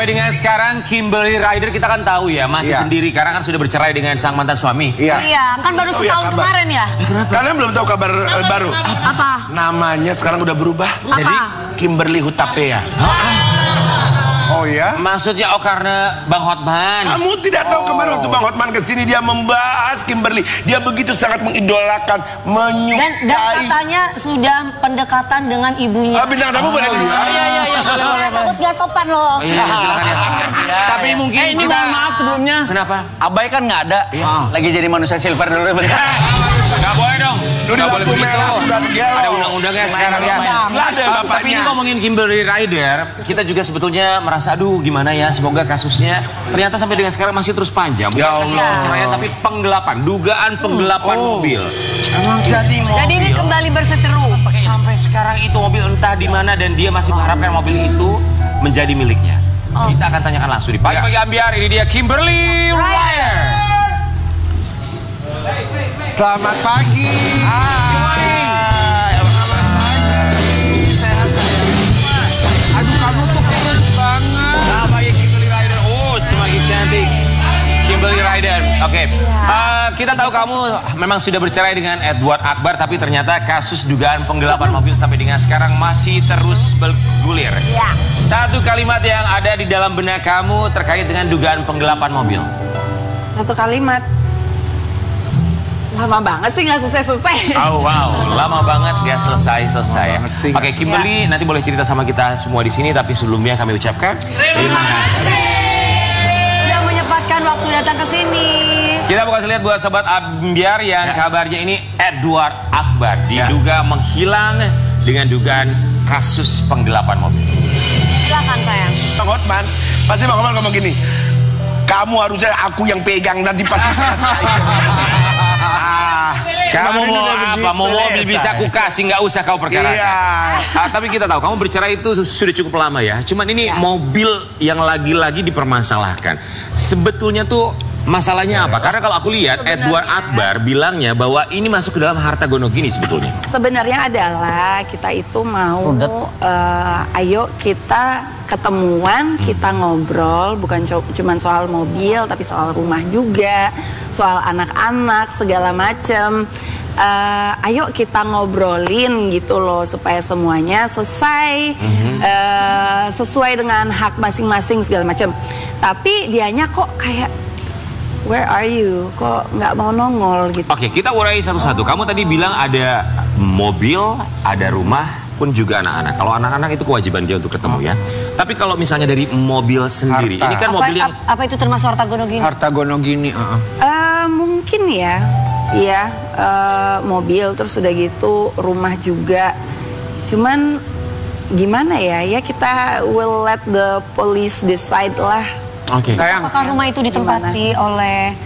Sampai dengan sekarang Kimberly Ryder kita kan tahu ya masih sendiri karena kan sudah bercerai dengan sang mantan suami. Iya, kan baru setahun kemarin ya. Kalian belum tahu kabar baru? Apa? Namanya sekarang udah berubah. Jadi Kimberly Hutapea. Oh ya? maksudnya karena Bang Hotman. Kamu tidak tahu kemarin waktu Bang Hotman kesini dia membahas Kimberly. Dia begitu sangat mengidolakan, menyukai. Dan katanya sudah pendekatan dengan ibunya. Bintang tamu boleh lihat. Iya. Takut gak sopan loh. Iya, silakan ya. Tapi mungkin ini mohon maaf sebelumnya. Kenapa? Abai kan nggak ada. Lagi jadi manusia silver dulu bentar. Gak boleh dong. Udah lampu merah sudah gelo. Ada undang-undangnya sekarang ya. Lah ada Tapi bapaknya. ini ngomongin Kimberly Ryder, kita juga sebetulnya merasa aduh gimana ya, semoga kasusnya ternyata sampai dengan sekarang masih terus panjang. Bukan Ya kasus Allah. perceraian tapi penggelapan, dugaan penggelapan mobil. Emang jadi mobil. Jadi ini kembali berseteru. Sampai sekarang itu mobil entah di mana dan dia masih mengharapkan mobil itu menjadi miliknya. Kita akan tanyakan langsung di Pagi-Pagi Ambiar. Ini dia Kimberly Ryder. Selamat pagi. Aduh kamu tuh kurus banget. Namanya Kimberly Ryder. Oh semakin cantik. Kimberly Ryder. Oke. Kita tahu kamu memang sudah bercerai dengan Edward Akbar, tapi ternyata kasus dugaan penggelapan mobil sampai dengan sekarang masih terus bergulir. Satu kalimat yang ada di dalam benak kamu terkait dengan dugaan penggelapan mobil. Satu kalimat. Lama banget sih nggak selesai-selesai. Oh wow, lama banget gak selesai-selesai. Oke, Kimberly nanti boleh cerita sama kita semua di sini, tapi sebelumnya kami ucapkan terima kasih. Sudah menyempatkan waktu datang ke sini. Kita bakal lihat buat sobat Ambiar yang kabarnya ini Edward Akbar diduga menghilang dengan dugaan kasus penggelapan mobil. Silakan sayang. Bang Hotman, pasti Bang Hotman ngomong gini. Kamu harusnya aku yang pegang nanti pasti selesai. Kamu mau apa? Mau mobil bisa aku kasih, nggak usah kau perkarakan. Iya. Tapi kita tahu kamu bercerai itu sudah cukup lama ya. Cuman ini mobil yang lagi-lagi dipermasalahkan. Sebetulnya tuh masalahnya apa? Karena kalau aku lihat Edward Akbar bilangnya bahwa ini masuk ke dalam harta gono gini sebetulnya. Sebenarnya adalah kita itu mau, ayo kita ketemuan, kita ngobrol, bukan cuma soal mobil, tapi soal rumah juga, soal anak-anak, segala macem. Ayo kita ngobrolin gitu loh, supaya semuanya selesai, sesuai dengan hak masing-masing segala macem. Tapi dianya kok kayak, where are you? Kok nggak mau nongol gitu. Oke, kita urai satu-satu. Kamu tadi bilang ada mobil, ada rumah, pun juga anak-anak. Kalau anak-anak itu kewajiban dia untuk ketemu ya. Tapi kalau misalnya dari mobil sendiri, ini kan mobil yang... Apa itu termasuk harta gono gini? Harta gono gini. Mungkin ya, iya, mobil terus udah gitu rumah juga. Cuman gimana ya? Ya kita will let the police decide lah. Oke. Apakah rumah itu ditempati oleh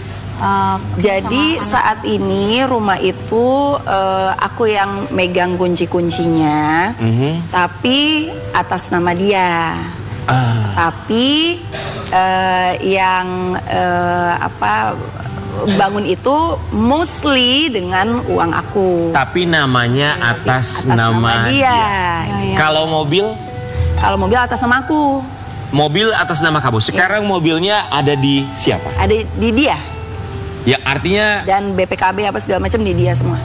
Jadi saat ini rumah itu aku yang megang kunci-kuncinya, tapi atas nama dia. Tapi yang bangun itu mostly dengan uang aku. Tapi namanya atas nama dia. Kalau mobil? Kalau mobil atas nama aku. Mobil atas nama kamu. Sekarang mobilnya ada di siapa? Ada di dia. Ya artinya... Dan BPKB apa segala macam di dia semua.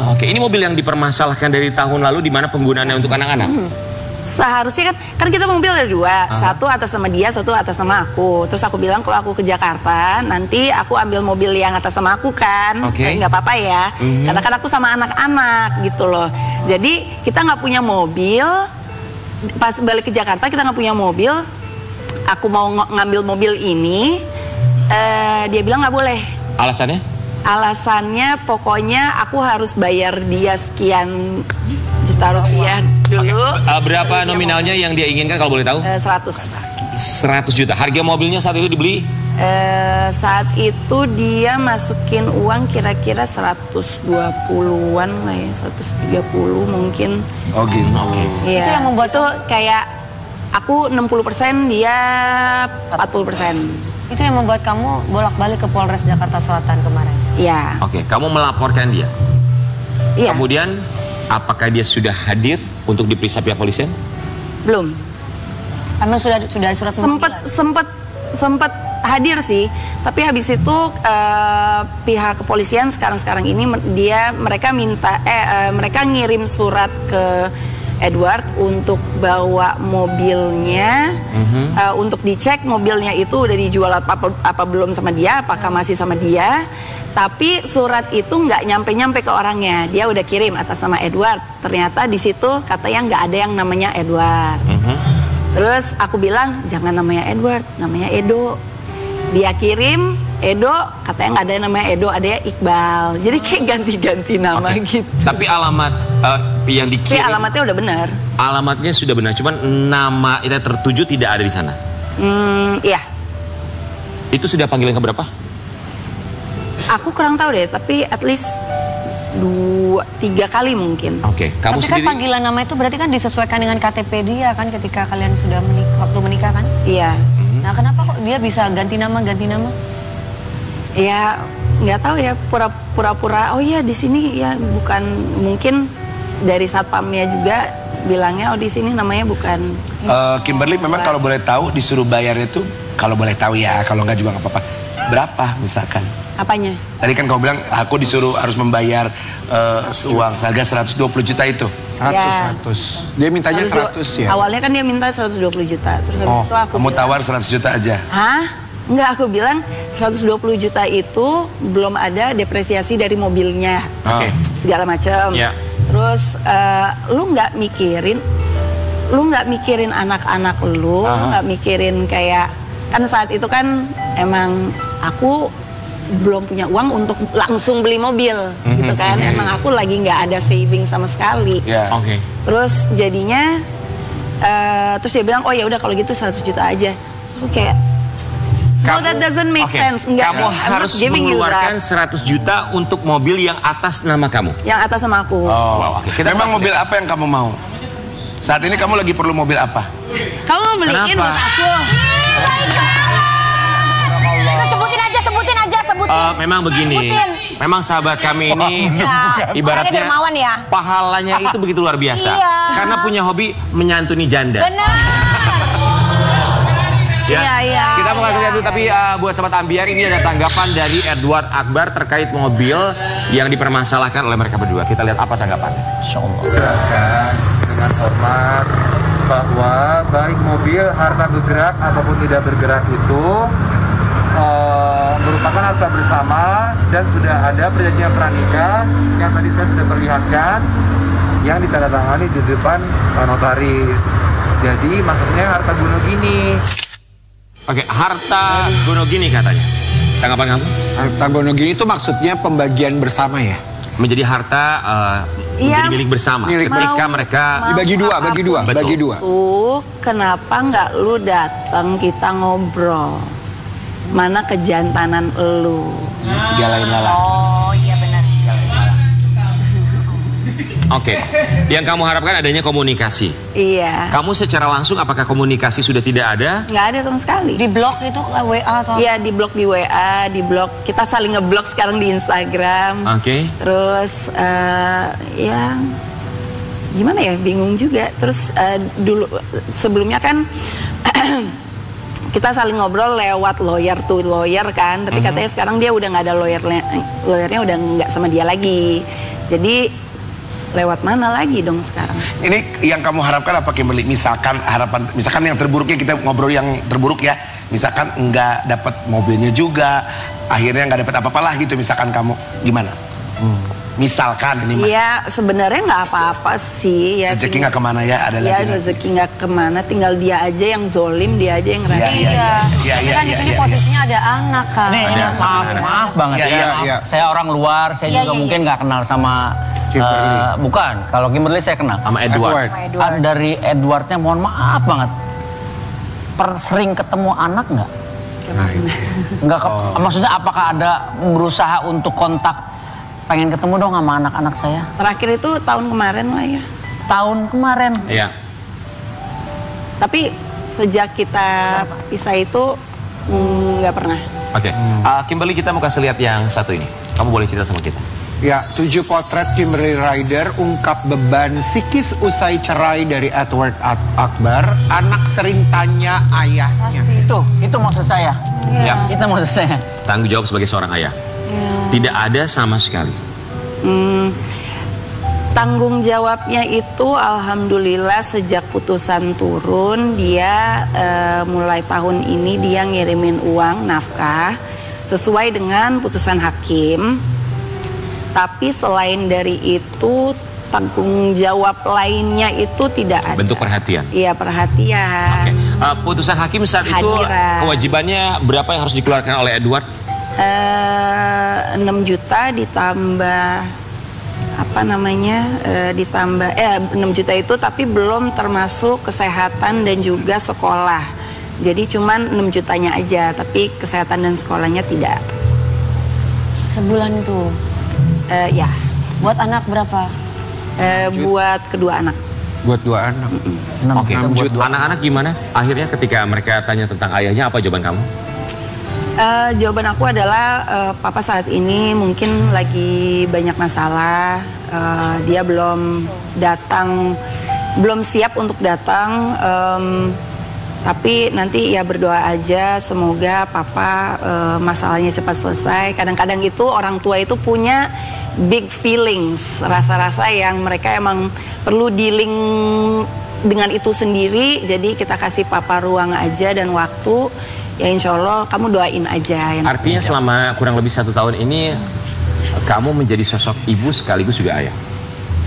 Oke. Ini mobil yang dipermasalahkan dari tahun lalu di mana penggunaannya untuk anak-anak? Seharusnya kan kita mobil ada dua, satu atas nama dia, satu atas nama aku. Terus aku bilang kalau aku ke Jakarta, nanti aku ambil mobil yang atas nama aku kan, nggak apa-apa ya. Karena kan aku sama anak-anak gitu loh. Jadi kita nggak punya mobil. Pas balik ke Jakarta kita nggak punya mobil. Aku mau ngambil mobil ini, dia bilang nggak boleh. Alasannya? Alasannya pokoknya aku harus bayar dia sekian juta rupiah dulu. Berapa nominalnya yang dia inginkan kalau boleh tahu? 100. 100 juta. Harga mobilnya saat itu dibeli? Saat itu dia masukin uang kira-kira 120-an lah ya, 130 mungkin. Oh gitu. Iya. Itu yang membuat tuh kayak aku 60%, dia 40%. Itu yang membuat kamu bolak-balik ke Polres Jakarta Selatan kemarin. Iya. Oke, kamu melaporkan dia. Iya. Kemudian apakah dia sudah hadir untuk diperiksa pihak polisian? Belum. Emang sudah surat sempet hadir sih, tapi habis itu pihak kepolisian sekarang ini mereka ngirim surat ke Edward untuk bawa mobilnya, untuk dicek mobilnya itu udah dijual apa belum sama dia, apakah masih sama dia. Tapi surat itu nggak nyampe ke orangnya, dia udah kirim atas nama Edward. Ternyata di situ katanya nggak ada yang namanya Edward. Terus aku bilang jangan namanya Edward, namanya Edo. Dia kirim Edo, katanya nggak ada yang namanya Edo, ada ya Iqbal. Jadi kayak ganti-ganti nama gitu. Tapi alamat yang dikirim, alamatnya udah benar. Alamatnya sudah benar, cuman nama yang tertuju tidak ada di sana. Iya. Itu sudah panggilan keberapa? Aku kurang tahu deh, tapi at least 2-3 kali mungkin. Oke, kamu Tapi sendiri. kan panggilan nama itu berarti kan disesuaikan dengan KTP dia kan ketika kalian sudah waktu menikah kan? Iya. Nah kenapa kok dia bisa ganti nama? Ya nggak tahu ya, pura-pura. Oh iya di sini ya bukan, mungkin dari satpamnya juga bilangnya oh di sini namanya bukan. Kimberly memang kalau boleh tahu disuruh bayar itu, kalau boleh tahu ya, kalau nggak juga nggak apa-apa. Berapa misalkan? Apanya? Tadi kan kau bilang aku disuruh harus membayar uang seharga 120 juta itu. 100. Dia mintanya 100 ya? Awalnya kan dia minta 120 juta. Terus habis itu aku kamu bilang, tawar 100 juta aja. hah? Enggak, aku bilang 120 juta itu belum ada depresiasi dari mobilnya. Oke. Segala macam. Ya. Terus lu nggak mikirin anak-anak lu nggak mikirin kayak, kan saat itu kan emang aku belum punya uang untuk langsung beli mobil gitu kan. Emang aku lagi nggak ada saving sama sekali. Oke. Terus jadinya terus dia bilang oh ya udah kalau gitu 100 juta aja. Terus kayak no, that doesn't make sense. Enggak, Kamu I'm not harus giving you mengeluarkan that. 100 juta untuk mobil yang atas nama kamu. Yang atas sama aku. Wow, oke. Kita Memang bahas mobil apa yang kamu mau? Saat ini kamu lagi perlu mobil apa? Kamu mau beliin Kenapa? buat aku? Sebutin aja. Memang begini, memang sahabat kami ini ibaratnya dermawan ya. pahalanya itu begitu luar biasa. Iya. Karena punya hobi menyantuni janda. Benar. Ya. Iya. Kita mau kasih lihat dulu, tapi buat sobat Ambiar ini ada tanggapan dari Edward Akbar terkait mobil yang dipermasalahkan oleh mereka berdua. Kita lihat apa tanggapannya. Silakan dengan hormat bahwa baik mobil harta bergerak ataupun tidak bergerak itu merupakan harta bersama dan sudah ada perjanjian pranikah yang tadi saya sudah perlihatkan yang ditandatangani di depan notaris. Jadi maksudnya harta gono gini. Oke, harta gono gini katanya. Tanggapan kamu? Harta gono gini itu maksudnya pembagian bersama ya? Menjadi harta menjadi milik bersama. Milik Ketika mereka Dibagi dua, bagi dua. Tuh, kenapa nggak lu datang kita ngobrol? Mana kejantanan lu? Segalain lala. Oh iya benar. Oke, yang kamu harapkan adanya komunikasi. Iya. Kamu secara langsung apakah komunikasi sudah tidak ada? Nggak ada sama sekali. Di blog itu WA atau? Iya, di blog di WA, di blog. Kita saling ngeblok sekarang di Instagram. Oke. Terus ya gimana ya, bingung juga. Terus dulu sebelumnya kan kita saling ngobrol lewat lawyer to lawyer kan, tapi katanya sekarang dia udah nggak ada lawyernya udah nggak sama dia lagi. Jadi lewat mana lagi dong sekarang? Ini yang kamu harapkan apa Kimberly? Misalkan yang terburuknya, kita ngobrol yang terburuk ya. Misalkan nggak dapat mobilnya juga, akhirnya nggak dapat apa-apa lah gitu. Misalkan kamu gimana? Misalkan ini mah. Iya, sebenarnya nggak apa-apa sih ya. Rezeki nggak kemana ya, ada Ya lagi. rezeki nggak kemana, tinggal dia aja yang zolim, dia aja yang Iya, rakyat. iya, iya, Tapi iya, kan di iya, sini iya. posisinya ada anak kan. Nih, maaf banget Iya, ya. iya, iya. Saya orang luar, saya Iya, juga iya, mungkin nggak kenal sama Kimberly. bukan. Kalau Kimberly saya kenal. Sama Edward. Dari Edwardnya mohon maaf banget. Sering ketemu anak nggak? Nggak. Maksudnya apakah ada berusaha untuk kontak? Pengen ketemu dong sama anak-anak saya. Terakhir itu tahun kemarin lah ya. Tahun kemarin. Iya. Tapi sejak kita pisah itu nggak pernah. Oke. Kimberly, kita mau kasih lihat yang satu ini. Kamu boleh cerita sama kita. Ya, 7 potret Kimberly Ryder ungkap beban psikis usai cerai dari Edward Akbar. Anak sering tanya ayahnya. Itu maksud saya. Ya. Itu maksud saya. Tanggung jawab sebagai seorang ayah. Tidak ada sama sekali. Tanggung jawabnya itu alhamdulillah sejak putusan turun dia mulai tahun ini dia ngirimin uang nafkah sesuai dengan putusan hakim. Tapi selain dari itu tanggung jawab lainnya itu tidak ada. Bentuk perhatian. Iya, perhatian. Oke. Putusan hakim saat itu Hadiran. kewajibannya berapa yang harus dikeluarkan oleh Edward? 6 juta ditambah ditambah 6 juta itu tapi belum termasuk kesehatan dan juga sekolah. Jadi cuman 6 jutanya aja, tapi kesehatan dan sekolahnya tidak. Sebulan itu. Ya. Buat anak berapa? Buat kedua anak. Buat 2 anak. Oke. Anak-anak gimana? Akhirnya ketika mereka tanya tentang ayahnya, apa jawaban kamu? Jawaban aku adalah papa saat ini mungkin lagi banyak masalah. Dia belum siap untuk datang. Tapi nanti ya berdoa aja semoga papa masalahnya cepat selesai. Kadang-kadang itu orang tua itu punya big feelings, rasa-rasa yang mereka emang perlu dealing dengan itu sendiri. Jadi kita kasih papa ruang aja dan waktu. Ya insya Allah kamu doain aja. Artinya selama kurang lebih 1 tahun ini kamu menjadi sosok ibu sekaligus juga ayah.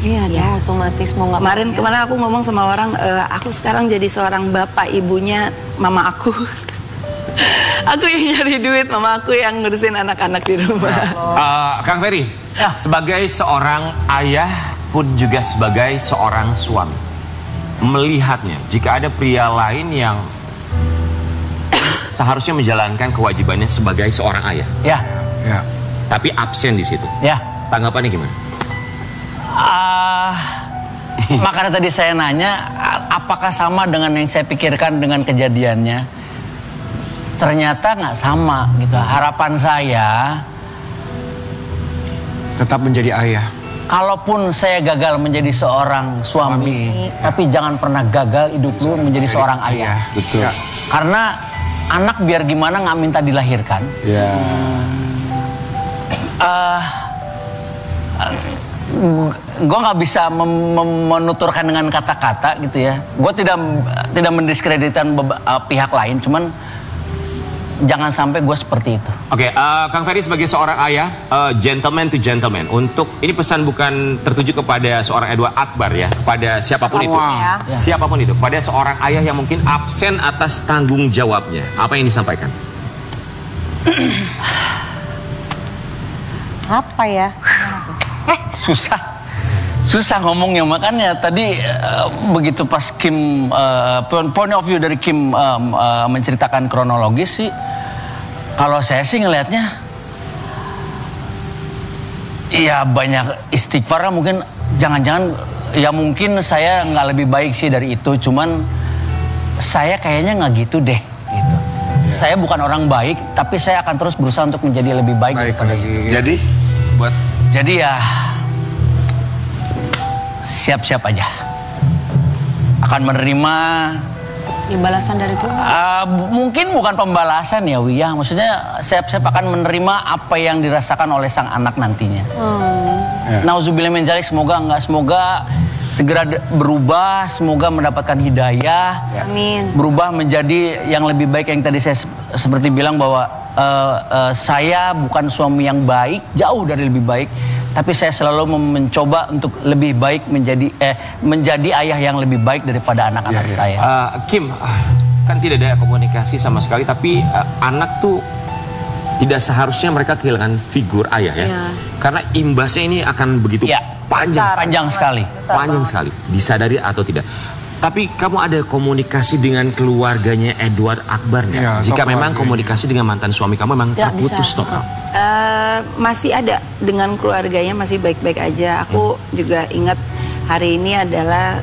Iya, dia otomatis mau nggak. Kemarin aku ngomong sama orang, aku sekarang jadi seorang bapak ibunya mama aku. Aku yang nyari duit, mama aku yang ngurusin anak-anak di rumah. Kang Ferry, sebagai seorang ayah pun juga sebagai seorang suami, melihatnya jika ada pria lain yang seharusnya menjalankan kewajibannya sebagai seorang ayah, Ya. tapi absen di situ, tanggapannya gimana? Makanya tadi saya nanya, apakah sama dengan yang saya pikirkan dengan kejadiannya? Ternyata nggak sama gitu. Harapan saya Tetap menjadi ayah. kalaupun saya gagal menjadi seorang suami, tapi jangan pernah gagal hidup lu menjadi seorang ayah. Betul. Karena anak biar gimana nggak minta dilahirkan. Ya. Gue nggak bisa menuturkan dengan kata-kata gitu ya. Gue tidak mendiskreditkan pihak lain, cuman jangan sampai gue seperti itu. Oke, Kang Ferry sebagai seorang ayah, gentleman to gentleman. Untuk ini pesan bukan tertuju kepada seorang Edward Akbar ya, kepada siapapun itu, siapapun itu, pada seorang ayah yang mungkin absen atas tanggung jawabnya. Apa yang disampaikan? Apa ya? Susah ngomongnya, makanya tadi begitu pas Kim point of view dari Kim menceritakan kronologis sih, kalau saya sih ngelihatnya ya banyak istighfar, mungkin jangan-jangan ya mungkin saya nggak lebih baik sih dari itu, cuman saya kayaknya nggak gitu deh gitu. Saya bukan orang baik, tapi saya akan terus berusaha untuk menjadi lebih baik daripada itu. Jadi ya siap-siap aja akan menerima Balasan dari Tuhan. Mungkin bukan pembalasan ya Wiyah, maksudnya siap-siap akan menerima apa yang dirasakan oleh sang anak nantinya. Nauzubillah min dzalik, semoga segera berubah, semoga mendapatkan hidayah, Amin. berubah menjadi yang lebih baik. Yang tadi saya seperti bilang bahwa saya bukan suami yang baik, jauh dari lebih baik, tapi saya selalu mencoba untuk lebih baik, menjadi ayah yang lebih baik daripada anak-anak saya. Kim, kan tidak ada komunikasi sama sekali, tapi anak tuh tidak seharusnya mereka kehilangan figur ayah ya. Karena imbasnya ini akan begitu panjang sekali. Panjang sekali, disadari atau tidak. Tapi kamu ada komunikasi dengan keluarganya Edward Akbar nggak? Jika memang komunikasi dengan mantan suami kamu memang terputus total. Masih ada dengan keluarganya, masih baik-baik aja. Aku juga ingat hari ini adalah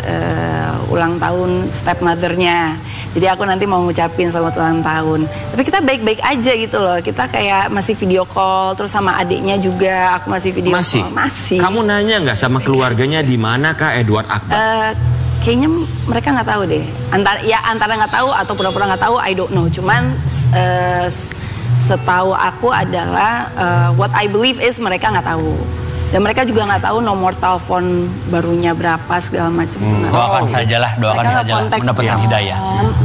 ulang tahun stepmothernya. Jadi aku nanti mau ngucapin selamat ulang tahun. Tapi kita baik-baik aja gitu loh. Kita kayak masih video call, terus sama adiknya juga aku masih video call. Masih. Kamu nanya nggak sama keluarganya di mana kah Edward Akbar? Kayaknya mereka nggak tahu deh. Antara nggak tahu atau pura-pura nggak tahu, I don't know. Cuman setahu aku adalah what I believe is mereka nggak tahu. Dan mereka juga nggak tahu nomor telepon barunya berapa segala macam. Doakan sajalah, mendapatkan hidayah.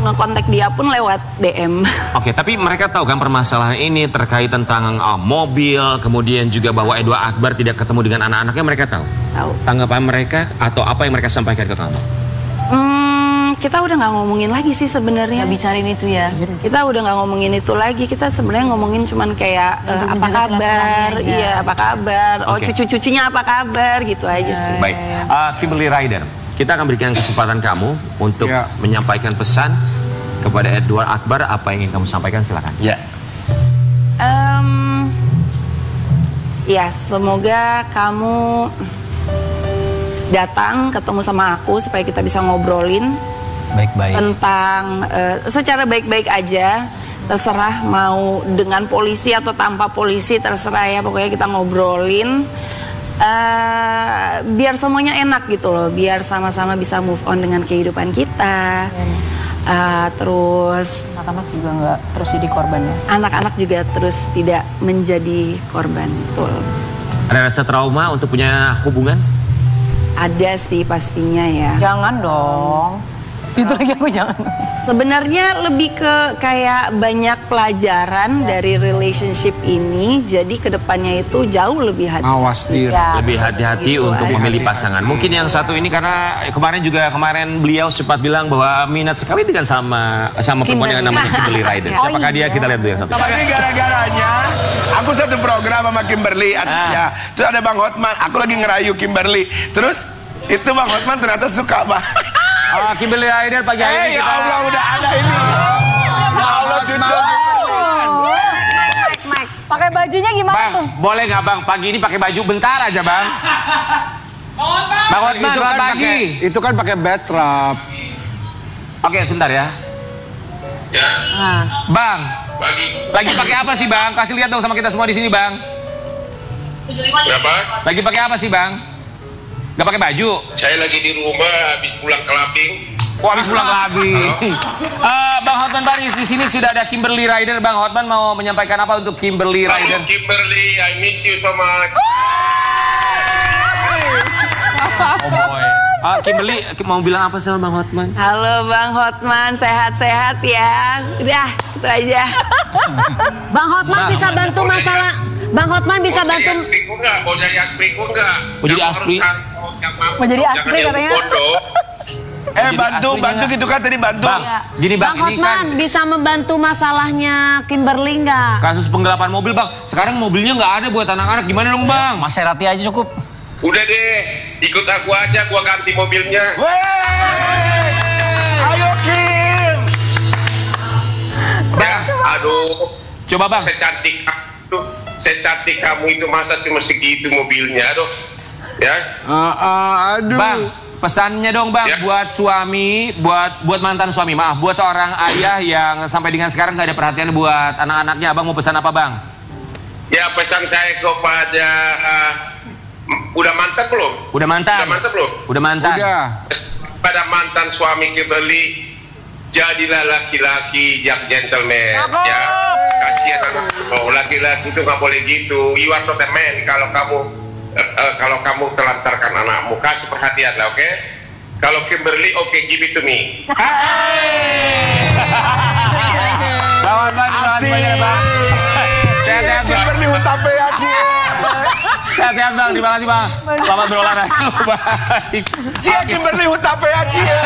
Ngekontak dia pun lewat DM. Oke, tapi mereka tahu kan permasalahan ini terkait tentang mobil, kemudian juga bahwa Edward Akbar tidak ketemu dengan anak-anaknya, mereka tahu? Tahu. Tanggapan mereka atau apa yang mereka sampaikan ke kamu? Kita udah nggak ngomongin lagi sih sebenarnya. Nggak bicarain itu ya. Kita udah nggak ngomongin itu lagi. Kita sebenarnya ngomongin cuman kayak apa kabar, iya apa kabar. Oh cucu-cucunya apa kabar gitu aja sih. Baik, Kimberly Rider, kita akan berikan kesempatan kamu untuk menyampaikan pesan kepada Edward Akbar. Apa yang ingin kamu sampaikan, silakan. Ya. Ya, semoga kamu datang ketemu sama aku supaya kita bisa ngobrolin baik-baik tentang secara baik-baik aja, terserah mau dengan polisi atau tanpa polisi, terserah ya, pokoknya kita ngobrolin biar semuanya enak gitu loh, biar sama-sama bisa move on dengan kehidupan kita. Terus anak-anak juga nggak terus jadi korban ya. Anak-anak juga terus tidak menjadi korban. Betul. Ada rasa trauma untuk punya hubungan? Ada sih pastinya ya. Jangan dong. Itu lagi aku jangan. Sebenarnya lebih ke kayak banyak pelajaran dari relationship ini. Jadi kedepannya itu jauh lebih hati-hati. Awas diri. Lebih hati-hati gitu untuk aja. memilih pasangan. Mungkin yang satu ini karena kemarin beliau sempat bilang bahwa minat sekali dengan sama perempuan dengan namanya Kimberly Rider. Siapakah dia? Kita lihat dulu yang satu. Tapi gara-garanya aku satu program sama Kimberly, ya. Terus ada Bang Hotman, aku lagi ngerayu Kimberly. Terus itu Bang Hotman ternyata suka Bang. Kimberly Rider pagi hari ini Ya kita... Allah, udah ada ini. Ya Allah, cucu. Mike, pakai bajunya gimana Bang, tuh? boleh nggak Bang pagi ini pakai baju bentar aja Bang? Bang Hotman, selamat pagi. Itu kan pakai backdrop. Oke, sebentar ya. Bang, lagi pakai apa sih Bang? Kasih lihat dong sama kita semua di sini Bang. Berapa? Lagi pakai apa sih Bang? Gak pakai baju? Saya lagi di rumah habis pulang kelabing. Oh, habis pulang kelabing. Bang Hotman Paris, di sini sudah ada Kimberly Rider. Bang Hotman mau menyampaikan apa untuk Kimberly Rider? Halo Kimberly, I miss you so much. Oh boy. Kimberly mau bilang apa sama Bang Hotman? Halo Bang Hotman, sehat-sehat ya. Udah, itu aja. Bang Hotman bisa bantu masalah. Bang Hotman bisa bantu. Mau jadi aspiriku enggak? Mau jadi aspri? Mau jadi aspri katanya. Bantu gitu kan tadi bantu. Bang, gini Bang, Bang ini Hotman kan bisa membantu masalahnya Kimberly nggak? kasus penggelapan mobil Bang. Sekarang mobilnya nggak ada buat anak-anak, gimana dong Bang? Maserati aja cukup. Udah deh, ikut aku aja, gua ganti mobilnya. Ayo Kim. Ya, aduh. Coba Bang. Secantik kamu itu masa cuma segitu mobilnya, aduh. Ya. Aduh. Bang, pesannya dong Bang, Ya. buat suami, buat mantan suami, maaf, buat seorang ayah yang sampai dengan sekarang nggak ada perhatian buat anak-anaknya. Abang mau pesan apa Bang? Ya, pesan saya kepada udah mantan belum? Udah mantan? Udah mantan belum? Udah mantan? Udah. Pada mantan suami Kimberly, jadilah laki-laki yang gentleman, ya. Kasihan anak. Oh, laki-laki itu nggak boleh gitu. You are not a man kalau kamu telantarkan anakmu. Kasih perhatian lah, oke? Kalau Kimberly, oke, give it to me. Bang, terima kasih banyak Bang. Sehat-sehat Bang. Kimberly Hutape ya Cie. Sehat-sehat Bang, terima kasih Bang. Selamat berolahraga. Baik. Cie Kimberly Hutape ya Cie.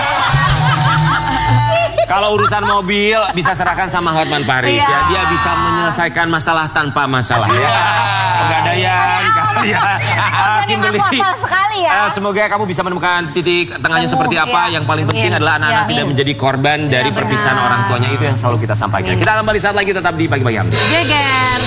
Kalau urusan mobil bisa serahkan sama Hotman Paris ya. Dia bisa menyelesaikan masalah tanpa masalah ya. Pegadaian ya. Kimberly. sekali ya. Semoga kamu bisa menemukan titik tengahnya seperti apa. Yang paling penting adalah anak-anak tidak menjadi korban dari perpisahan orang tuanya. Itu yang selalu kita sampaikan. Kita akan kembali saat lagi tetap di Pagi-Pagi Hamzah. Geger.